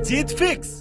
जीत fix.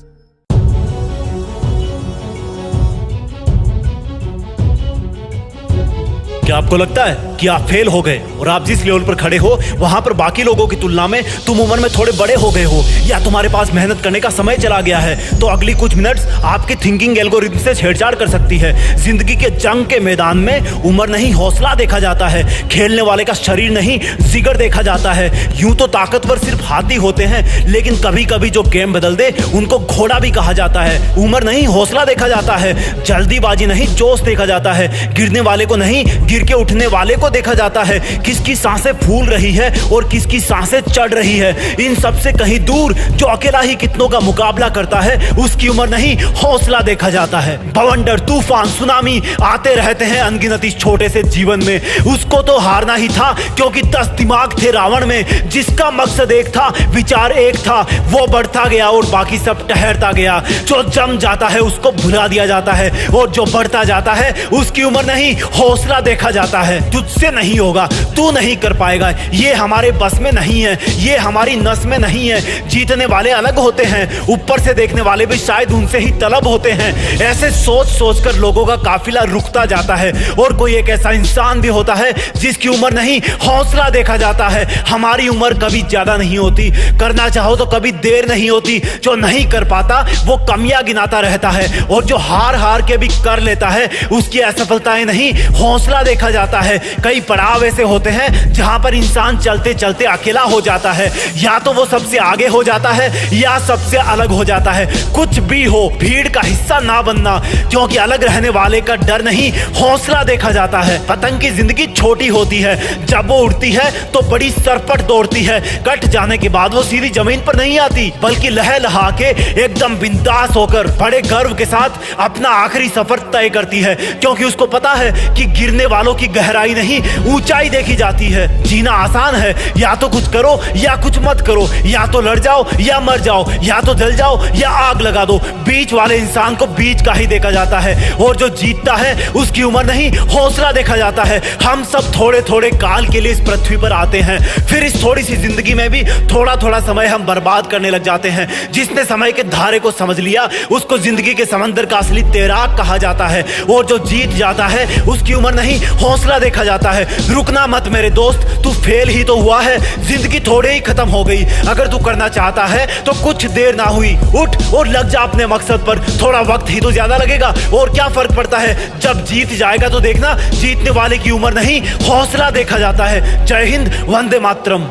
क्या आपको लगता है कि आप फेल हो गए और आप जिस लेवल पर खड़े हो वहां पर बाकी लोगों की तुलना में तुम उम्र में थोड़े बड़े हो गए हो, या तुम्हारे पास मेहनत करने का समय चला गया है? तो अगली कुछ मिनट्स आपकी थिंकिंग एल्गोरिथम से छेड़छाड़ कर सकती है। जिंदगी के जंग के मैदान में उम्र नहीं हौसला देखा जाता है, खेलने वाले का शरीर नहीं जिगर देखा जाता है। यूं तो ताकतवर सिर्फ हाथी होते हैं, लेकिन कभी कभी जो गेम बदल दे उनको घोड़ा भी कहा जाता है। उम्र नहीं हौसला देखा जाता है, जल्दीबाजी नहीं जोश देखा जाता है, गिरने वाले को नहीं गिर के उठने वाले को देखा जाता है। किसकी सांसें फूल रही है और किसकी सांसें चढ़ रही है, इन सब से कहीं दूर जो अकेला ही कितनों का मुकाबला करता है उसकी उम्र नहीं हौसला देखा जाता है। बवंडर, तूफान, सुनामी आते रहते हैं अनगिनत इस छोटे से जीवन में। उसको तो हारना ही था क्योंकि 10 दिमाग थे रावण में, जिसका मकसद एक था, विचार एक था। वो बढ़ता गया और बाकी सब ठहरता गया। जो जम जाता है उसको भुला दिया जाता है और जो बढ़ता जाता है उसकी उम्र नहीं हौसला देखा जाता है। तुझसे नहीं होगा, तू नहीं कर पाएगा, ये हमारे बस में नहीं है, ये हमारी नस में नहीं है। जीतने वाले अलग होते हैं, ऊपर से देखने वाले भी शायद उनसे ही तलब होते हैं। ऐसे सोच सोच कर लोगों का काफिला रुकता जाता है और कोई एक ऐसा इंसान भी होता है जिसकी उम्र नहीं हौसला देखा जाता है। हमारी उम्र कभी ज्यादा नहीं होती, करना चाहो तो कभी देर नहीं होती। जो नहीं कर पाता वो कमियां गिनाता रहता है और जो हार हार के भी कर लेता है उसकी असफलताएं नहीं हौसला देखा जाता है। कई पड़ाव ऐसे होते हैं जहां पर इंसान चलते चलते अकेला हो जाता है, या तो वो सबसे आगे हो जाता है या सबसे अलग हो जाता है। कुछ भी हो, भीड़ का हिस्सा ना बनना, क्योंकि अलग रहने वाले का डर नहीं हौसला देखा जाता है। पतंग की जिंदगी छोटी होती है, जब वो उड़ती है तो बड़ी सरपट दौड़ती है। कट जाने के बाद वो सीधी जमीन पर नहीं आती, बल्कि लहलहा के एकदम बिंदास होकर बड़े गर्व के साथ अपना आखिरी सफर तय करती है, क्योंकि उसको पता है कि गिरने वालों की गहराई नहीं ऊंचाई देखी जाती है। जीना आसान है, या तो कुछ करो या कुछ मत करो, या तो लड़ जाओ या मर जाओ, या तो जल जाओ या आग लगा दो। बीच वाले इंसान को बीच का ही देखा जाता है और जो जीतता है उसकी उम्र नहीं हौसला देखा जाता है। हम सब थोड़े थोड़े काल के लिए इस पृथ्वी पर आते हैं, फिर इस थोड़ी सी जिंदगी में भी थोड़ा थोड़ा समय हम बर्बाद करने लग जाते हैं। जिसने समय के धारे को समझ लिया उसको जिंदगी के समंदर का असली तैराक कहा जाता है, और जो जीत जाता है उसकी उम्र नहीं हौसला देखा जाता है। रुकना मत मेरे दोस्त, तू फेल ही तो हुआ है, जिंदगी थोड़े ही खत्म हो गई। अगर तू करना चाहता है तो कुछ देर ना हुई, उठ और लग जा अपने मकसद पर। थोड़ा वक्त ही तो ज्यादा लगेगा, और क्या फर्क पड़ता है, जब जीत जाएगा तो देखना जीतने वाले की उम्र नहीं हौसला देखा जाता है। जय हिंद, वंदे मातरम।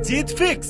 जीत फिक्स।